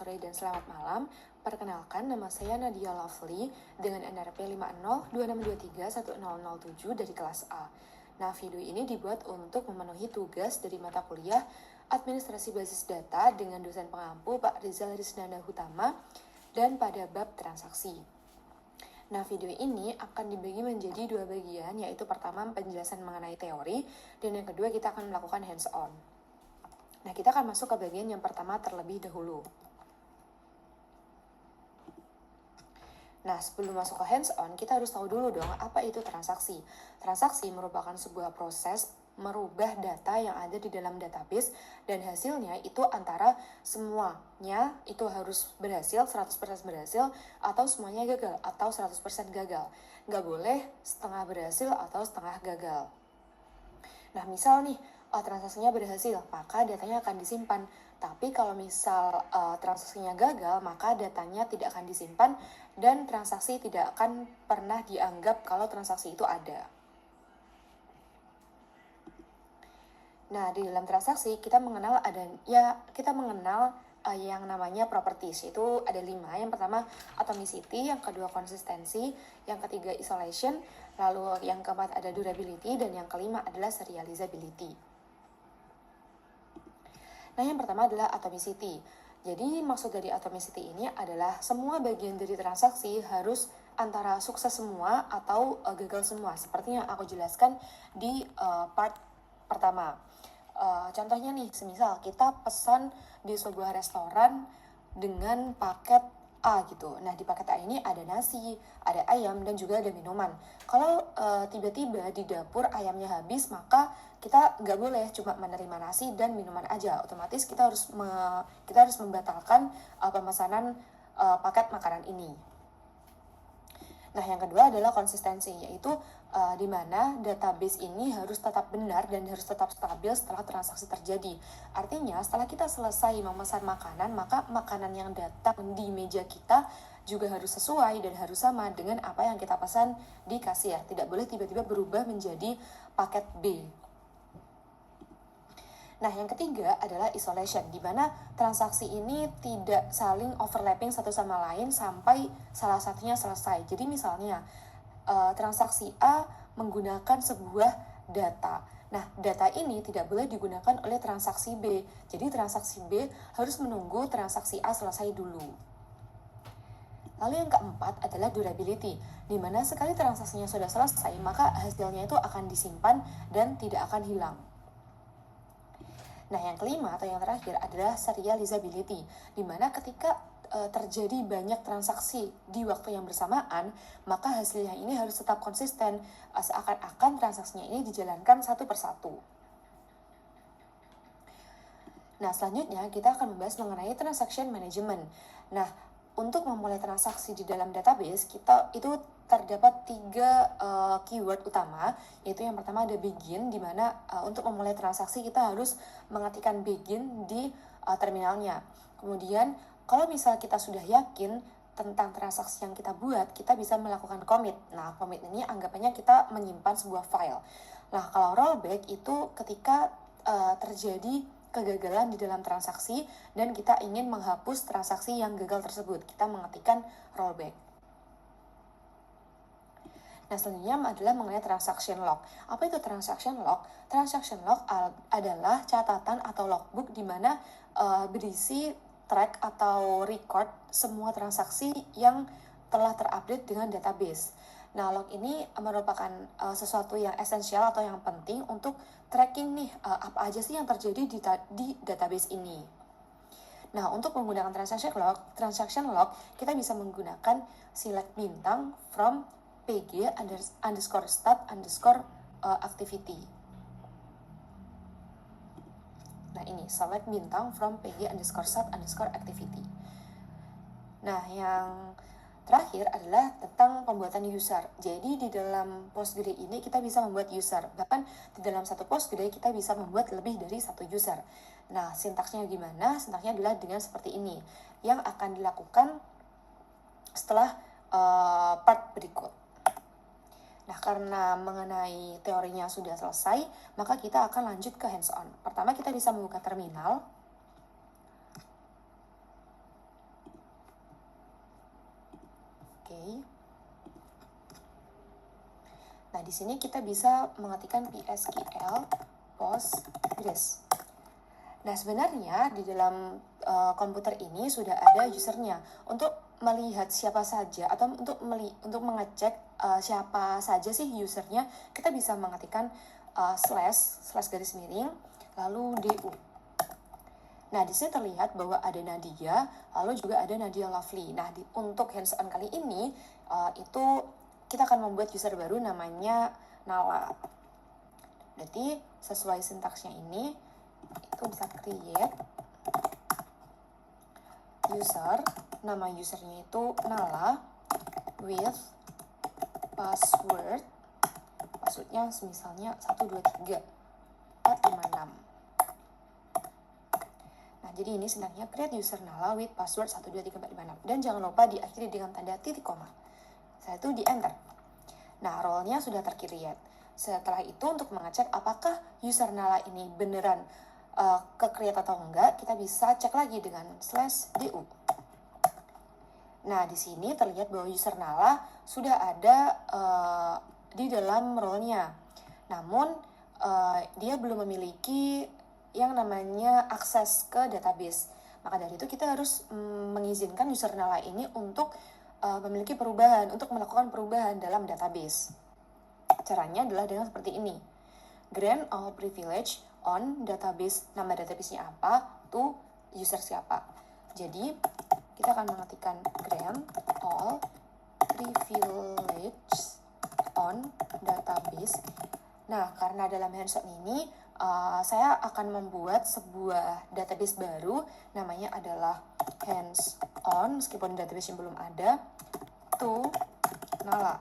sore dan selamat malam. Perkenalkan, nama saya Nadia Lovely dengan NRP 5026231007 dari kelas A. Nah, video ini dibuat untuk memenuhi tugas dari mata kuliah Administrasi Basis Data dengan dosen pengampu Pak Rizal Rizndana Hutama dan pada bab transaksi. Nah, video ini akan dibagi menjadi dua bagian, yaitu pertama penjelasan mengenai teori, dan yang kedua kita akan melakukan hands-on. Nah, kita akan masuk ke bagian yang pertama terlebih dahulu. Nah, sebelum masuk ke hands-on, kita harus tahu dulu dong apa itu transaksi. Transaksi merupakan sebuah proses merubah data yang ada di dalam database dan hasilnya itu antara semuanya itu harus berhasil, 100% berhasil, atau semuanya gagal, atau 100% gagal. Nggak boleh setengah berhasil atau setengah gagal. Nah, misal nih, transaksinya berhasil, maka datanya akan disimpan. Tapi kalau misal transaksinya gagal, maka datanya tidak akan disimpan dan transaksi tidak akan pernah dianggap kalau transaksi itu ada. Nah, di dalam transaksi kita mengenal yang namanya properties, itu ada 5. Yang pertama atomicity, yang kedua konsistensi, yang ketiga isolation, lalu yang keempat ada durability, dan yang kelima adalah serializability. Nah, yang pertama adalah atomicity. Jadi maksud dari atomicity ini adalah semua bagian dari transaksi harus antara sukses semua atau gagal semua, seperti yang aku jelaskan di part pertama. Contohnya nih, semisal kita pesan di sebuah restoran dengan paket A gitu. Nah, di paket A ini ada nasi, ada ayam, dan juga ada minuman. Kalau tiba-tiba di dapur ayamnya habis, maka kita nggak boleh cuma menerima nasi dan minuman aja. Otomatis kita harus membatalkan pemesanan paket makanan ini. Nah, yang kedua adalah konsistensi, yaitu di mana database ini harus tetap benar dan harus tetap stabil setelah transaksi terjadi. Artinya, setelah kita selesai memesan makanan, maka makanan yang datang di meja kita juga harus sesuai dan harus sama dengan apa yang kita pesan di kasir. Tidak boleh tiba-tiba berubah menjadi paket B. Nah, yang ketiga adalah isolation, di mana transaksi ini tidak saling overlapping satu sama lain sampai salah satunya selesai. Jadi misalnya, transaksi A menggunakan sebuah data. Nah, data ini tidak boleh digunakan oleh transaksi B. Jadi transaksi B harus menunggu transaksi A selesai dulu. Lalu yang keempat adalah durability, di mana sekali transaksinya sudah selesai, maka hasilnya itu akan disimpan dan tidak akan hilang. Nah, yang kelima atau yang terakhir adalah serializability, di mana ketika terjadi banyak transaksi di waktu yang bersamaan, maka hasilnya ini harus tetap konsisten, seakan-akan transaksinya ini dijalankan satu persatu. Nah, selanjutnya kita akan membahas mengenai transaction management. Nah, untuk memulai transaksi di dalam database, kita itu terdapat 3 keyword utama, yaitu yang pertama ada begin, di mana untuk memulai transaksi kita harus mengetikkan begin di terminalnya. Kemudian, kalau misal kita sudah yakin tentang transaksi yang kita buat, kita bisa melakukan commit. Nah, commit ini anggapannya kita menyimpan sebuah file. Nah, kalau rollback itu ketika terjadi kegagalan di dalam transaksi dan kita ingin menghapus transaksi yang gagal tersebut, kita mengetikkan rollback. Nah, selanjutnya adalah mengenai transaction log. Apa itu transaction log? Transaction log adalah catatan atau logbook di mana berisi track atau record semua transaksi yang telah terupdate dengan database. Nah, log ini merupakan sesuatu yang esensial atau yang penting untuk tracking nih apa aja sih yang terjadi di database ini. Nah, untuk menggunakan transaction log kita bisa menggunakan select bintang from pg underscore stat underscore activity. Nah, ini select bintang from pg underscore stat underscore activity. Nah, yang terakhir adalah tentang pembuatan user. Jadi di dalam Postgre ini kita bisa membuat user. Bahkan di dalam satu Postgre kita bisa membuat lebih dari satu user. Nah, sintaksnya gimana? Sintaksnya adalah dengan seperti ini, yang akan dilakukan setelah part berikut. Nah, karena mengenai teorinya sudah selesai, maka kita akan lanjut ke hands-on. Pertama, kita bisa membuka terminal. Oke. Nah, di sini kita bisa mengetikkan PSQL Postgres. Nah, sebenarnya di dalam komputer ini sudah ada usernya. Untuk melihat siapa saja atau untuk mengecek siapa saja sih usernya, kita bisa mengetikkan slash garis miring lalu DU. Nah, di sini terlihat bahwa ada Nadia, lalu juga ada Nadia Lovely. Nah, untuk hands-on kali ini itu kita akan membuat user baru namanya Nala. Berarti sesuai sintaksnya ini itu bisa create user, nama usernya itu Nala with passwordnya misalnya 123 456. Nah, jadi ini sintaksnya create user Nala with password 123 456, dan jangan lupa diakhiri dengan tanda titik koma. Setelah itu di enter. Nah, role-nya sudah tercreate. Setelah itu untuk mengecek apakah user Nala ini beneran ke-create atau enggak, kita bisa cek lagi dengan /du. Nah, di sini terlihat bahwa user Nala sudah ada di dalam role-nya. Namun, dia belum memiliki yang namanya akses ke database. Maka dari itu kita harus mengizinkan user Nala ini untuk memiliki perubahan, untuk melakukan perubahan dalam database. Caranya adalah dengan seperti ini. Grant all privilege on database, nama database-nya apa, to user siapa. Jadi, kita akan mengetikkan grant all privilege on database. Nah, karena dalam hands-on ini, saya akan membuat sebuah database baru, namanya adalah hands-on, meskipun database yang belum ada, to Nala.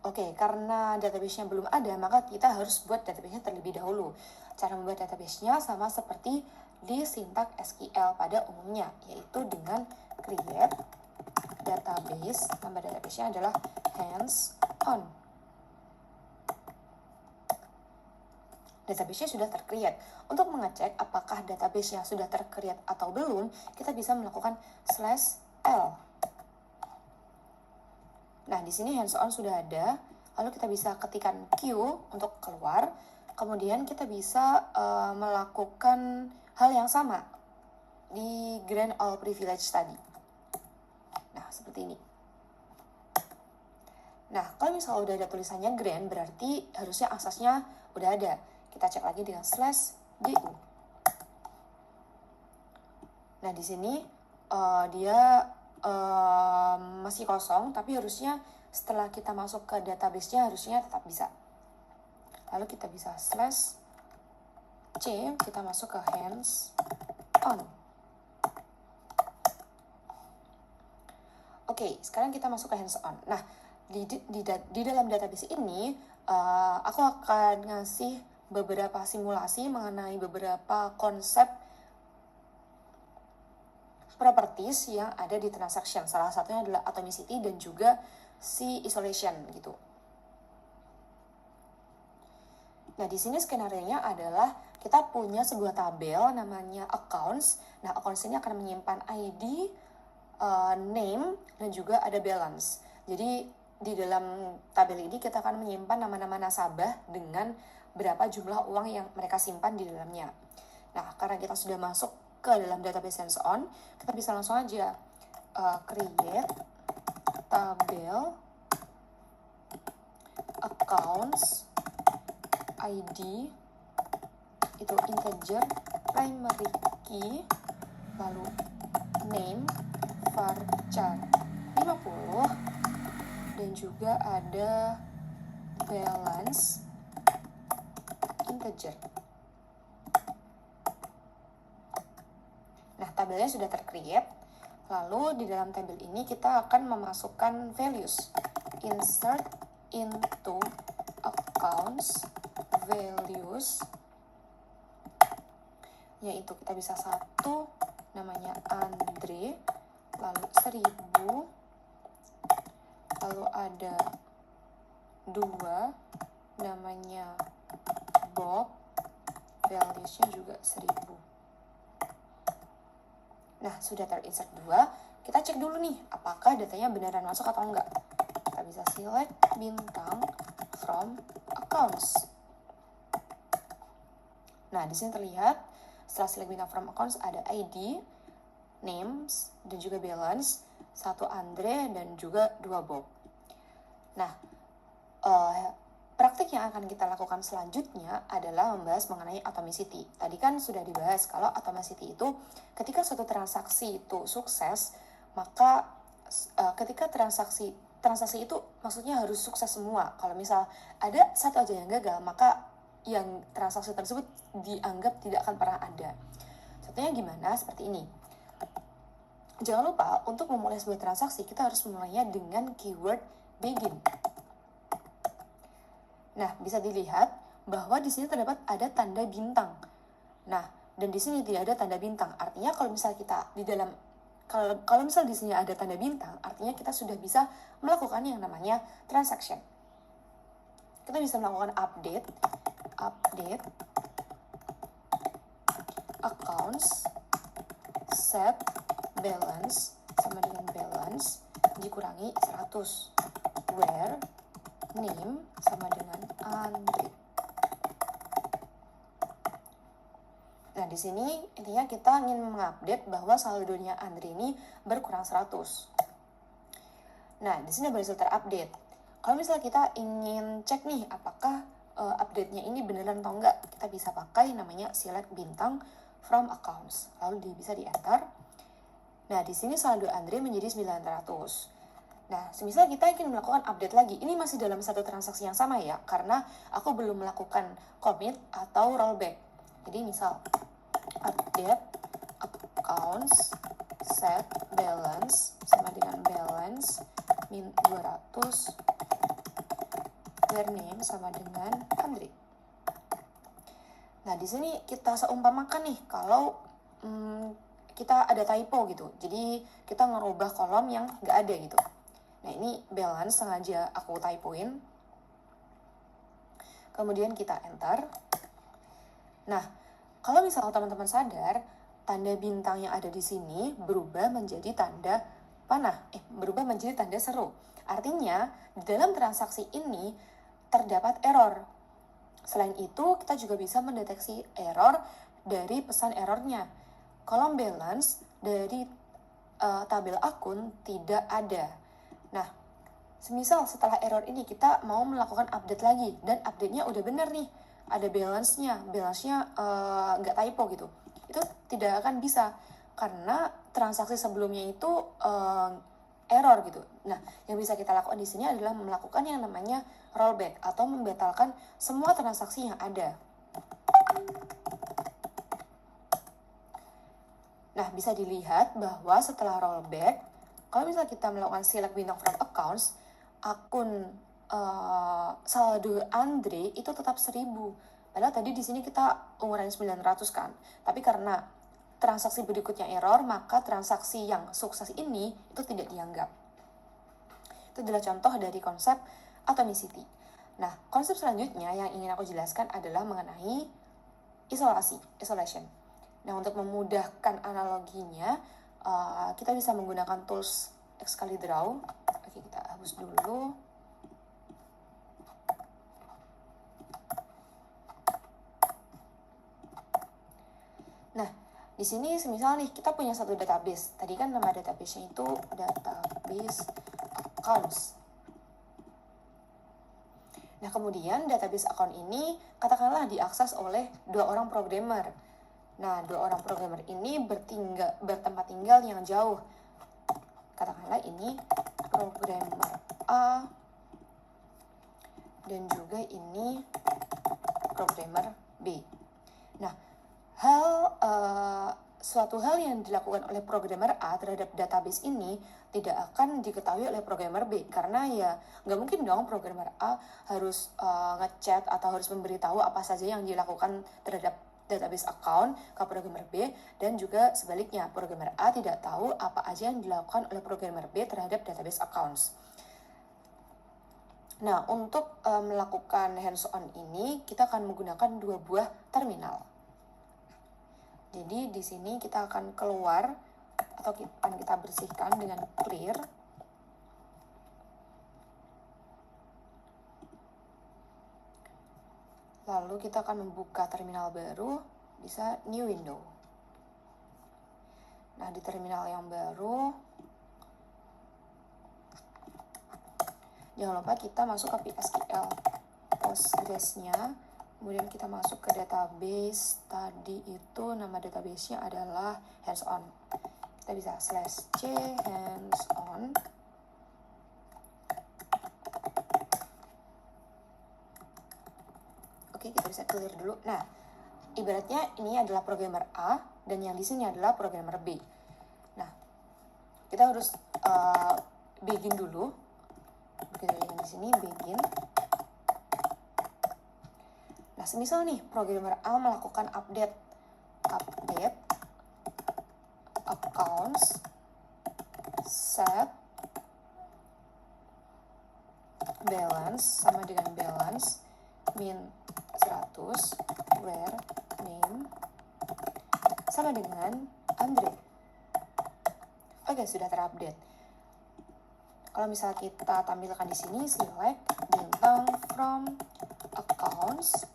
Oke, karena database-nya belum ada, maka kita harus buat database-nya terlebih dahulu. Cara membuat database-nya sama seperti di sintak SQL pada umumnya, yaitu dengan create database, nama database-nya adalah hands-on. Database-nya sudah tercreate. Untuk mengecek apakah database-nya sudah tercreate atau belum, kita bisa melakukan /l. Nah, di sini hands-on sudah ada, lalu kita bisa ketikkan Q untuk keluar, kemudian kita bisa melakukan hal yang sama di grant all privilege tadi. Nah, seperti ini. Nah, kalau misalnya udah ada tulisannya grant, berarti harusnya aksesnya udah ada. Kita cek lagi dengan /du. Nah, di sini dia masih kosong, tapi harusnya setelah kita masuk ke database-nya harusnya tetap bisa. Lalu kita bisa /c, kita masuk ke hands-on. Oke, sekarang kita masuk ke hands-on. Nah, di dalam database ini, aku akan ngasih beberapa simulasi mengenai beberapa konsep properties yang ada di transaction. Salah satunya adalah atomicity dan juga C isolation gitu. Nah, di sini skenario-nya adalah kita punya sebuah tabel namanya accounts. Nah, accounts ini akan menyimpan ID, name, dan juga ada balance. Jadi, di dalam tabel ini kita akan menyimpan nama-nama nasabah dengan berapa jumlah uang yang mereka simpan di dalamnya. Nah, karena kita sudah masuk ke dalam database hands-on, kita bisa langsung aja create tabel accounts ID itu integer primary key, lalu name varchar 50, dan juga ada balance integer. Nah, tabelnya sudah tercreate. Lalu di dalam tabel ini kita akan memasukkan values. Insert into accounts values, yaitu kita bisa satu namanya Andre, lalu 1000, lalu ada 2 namanya Bob, valuesnya juga 1000. Nah, sudah terinsert 2, kita cek dulu nih, apakah datanya beneran masuk atau enggak. Kita bisa select bintang from accounts. Nah, di sini terlihat setelah select bintang from accounts ada ID, names, dan juga balance, 1 Andre dan juga 2 Bob. Nah, praktik yang akan kita lakukan selanjutnya adalah membahas mengenai atomicity. Tadi kan sudah dibahas kalau atomicity itu ketika suatu transaksi itu sukses, maka ketika transaksi itu maksudnya harus sukses semua. Kalau misal ada satu aja yang gagal, maka yang transaksi tersebut dianggap tidak akan pernah ada. Contohnya gimana? Seperti ini. Jangan lupa untuk memulai sebuah transaksi kita harus memulainya dengan keyword begin. Nah, bisa dilihat bahwa di sini terdapat ada tanda bintang. Nah, dan di sini tidak ada tanda bintang. Artinya kalau misal kita di dalam kalau misal di sini ada tanda bintang, artinya kita sudah bisa melakukan yang namanya transaction. Kita bisa melakukan update accounts set balance sama dengan balance dikurangi 100 where name sama dengan Andre. Nah, di sini intinya kita ingin mengupdate bahwa saldonya Andre ini berkurang 100. Nah, di sini baru terupdate. Kalau misalnya kita ingin cek nih apakah update-nya ini beneran atau enggak, kita bisa pakai namanya select bintang from accounts. Lalu bisa di enter. Nah, di sini saldo Andre menjadi 900. Nah, semisal kita ingin melakukan update lagi, ini masih dalam satu transaksi yang sama ya, karena aku belum melakukan commit atau rollback. Jadi misal update accounts set balance sama dengan balance min 200 where name sama dengan Andre. Nah, di sini kita seumpamakan nih kalau kita ada typo gitu. Jadi kita ngerubah kolom yang nggak ada gitu. Nah, ini balance sengaja aku typoin. Kemudian kita enter. Nah, kalau misalnya teman-teman sadar, tanda bintang yang ada di sini berubah menjadi tanda panah. Berubah menjadi tanda seru. Artinya, di dalam transaksi ini terdapat error. Selain itu, kita juga bisa mendeteksi error dari pesan errornya. Kolom balance dari tabel akun tidak ada. Nah, semisal setelah error ini kita mau melakukan update lagi, dan update-nya udah bener nih, ada balance-nya nggak typo gitu. Itu tidak akan bisa, karena transaksi sebelumnya itu error gitu. Nah, yang bisa kita lakukan di sini adalah melakukan yang namanya rollback atau membatalkan semua transaksi yang ada. Nah, bisa dilihat bahwa setelah rollback, kalau misalnya kita melakukan select bintang from accounts, akun saldo Andre itu tetap 1000. Padahal tadi di sini kita ukuran 900 kan. Tapi karena transaksi berikutnya error, maka transaksi yang sukses ini itu tidak dianggap. Itu adalah contoh dari konsep atomicity. Nah, konsep selanjutnya yang ingin aku jelaskan adalah mengenai isolation. Nah, untuk memudahkan analoginya, kita bisa menggunakan tools Excalidraw. Oke, kita hapus dulu. Nah, di sini semisal nih kita punya satu database. Tadi kan nama database-nya itu database accounts. Nah, kemudian database account ini katakanlah diakses oleh 2 orang programmer. Nah, 2 orang programmer ini bertempat tinggal yang jauh. Katakanlah ini programmer A dan juga ini programmer B. Nah, suatu hal yang dilakukan oleh programmer A terhadap database ini tidak akan diketahui oleh programmer B, karena ya nggak mungkin dong programmer A harus ngechat atau harus memberitahu apa saja yang dilakukan terhadap database account ke programmer B, dan juga sebaliknya programmer A tidak tahu apa aja yang dilakukan oleh programmer B terhadap database accounts. Nah, untuk melakukan hands-on ini kita akan menggunakan 2 buah terminal. Jadi di sini kita akan keluar atau akan kita bersihkan dengan clear. Lalu kita akan membuka terminal baru, bisa new window. Nah, di terminal yang baru, jangan lupa kita masuk ke PSQL Postgres-nya, kemudian kita masuk ke database. Tadi itu nama database-nya adalah hands-on. Kita bisa /c hands-on. Oke, kita bisa clear dulu. Nah, ibaratnya ini adalah programmer A dan yang di sini adalah programmer B. Nah, kita harus begin dulu. Kita yang di sini begin. Nah, semisal nih programmer A melakukan update accounts set balance sama dengan balance min 100 where name sama dengan Andre. Oke, sudah terupdate. Kalau misalnya kita tampilkan di sini select bintang from accounts.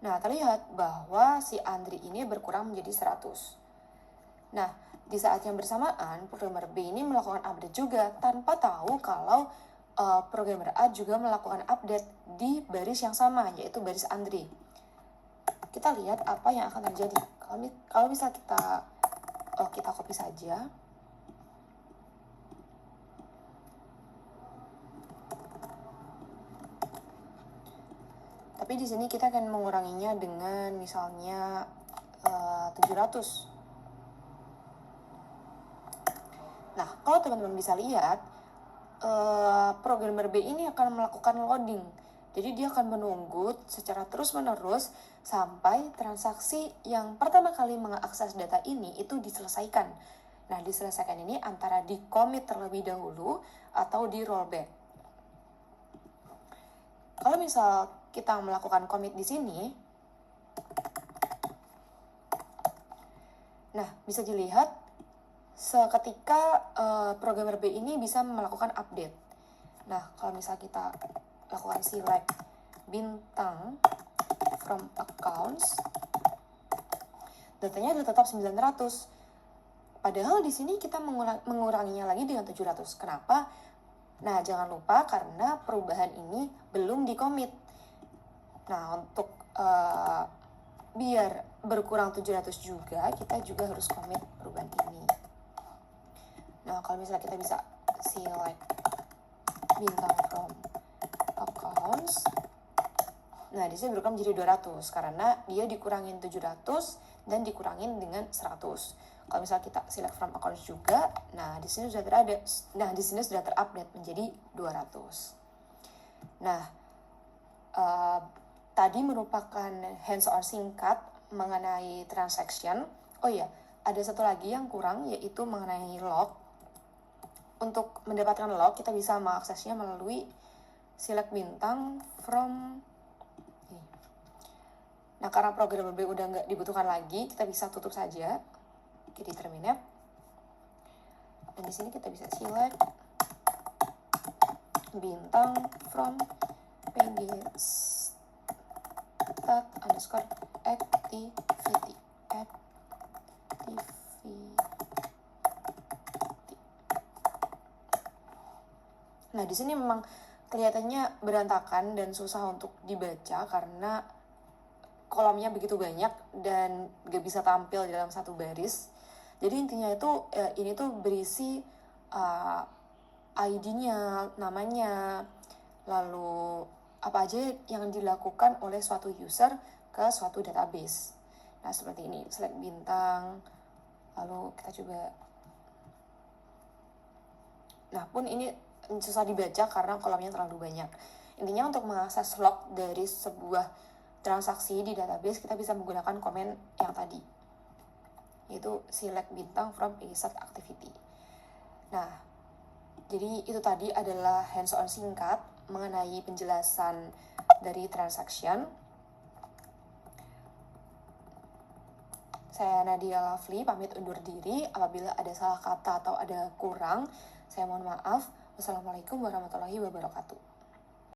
Nah, terlihat bahwa si Andre ini berkurang menjadi 100. Nah, di saat yang bersamaan programmer B ini melakukan update juga tanpa tahu kalau programmer A juga melakukan update di baris yang sama, yaitu baris Andre. Kita lihat apa yang akan terjadi. Kalau misalnya kita copy saja. Tapi di sini kita akan menguranginya dengan misalnya 700. Nah, kalau teman-teman bisa lihat, programmer B ini akan melakukan loading. Jadi dia akan menunggu secara terus-menerus sampai transaksi yang pertama kali mengakses data ini itu diselesaikan. Nah, diselesaikan ini antara di commit terlebih dahulu atau di rollback. Kalau misal kita melakukan commit di sini, nah bisa dilihat seketika programmer B ini bisa melakukan update. Nah, kalau misal kita lakukan select bintang from accounts, datanya adalah tetap 900. Padahal di sini kita menguranginya lagi dengan 700. Kenapa? Nah, jangan lupa karena perubahan ini belum di-commit. Nah, untuk biar berkurang 700 juga, kita juga harus commit perubahan ini. Nah, kalau misalnya kita bisa select bintang from accounts, nah di sini berkurang menjadi 200 karena dia dikurangin 700 dan dikurangin dengan 100. Kalau misalnya kita select from accounts juga, nah di sini sudah terupdate menjadi 200. Nah, tadi merupakan hands-on singkat mengenai transaction. Oh iya, ada satu lagi yang kurang, yaitu mengenai log. Untuk mendapatkan log, kita bisa mengaksesnya melalui select bintang from ini. Nah, karena programmer B udah nggak dibutuhkan lagi, kita bisa tutup saja. Oke, di terminate. Dan di sini kita bisa select bintang from pg stat underscore activity. Nah, di sini memang kelihatannya berantakan dan susah untuk dibaca karena kolomnya begitu banyak dan gak bisa tampil dalam satu baris. Jadi intinya itu ini tuh berisi ID-nya, namanya, lalu apa aja yang dilakukan oleh suatu user ke suatu database. Nah, seperti ini, select bintang, lalu kita coba. Nah, pun ini susah dibaca karena kolomnya terlalu banyak. Intinya untuk mengakses log dari sebuah transaksi di database, kita bisa menggunakan komen yang tadi, yaitu select bintang from exact activity. Nah, jadi itu tadi adalah hands-on singkat mengenai penjelasan dari transaction. Saya Nadia Lovely pamit undur diri. Apabila ada salah kata atau ada kurang, saya mohon maaf. Wassalamualaikum warahmatullahi wabarakatuh.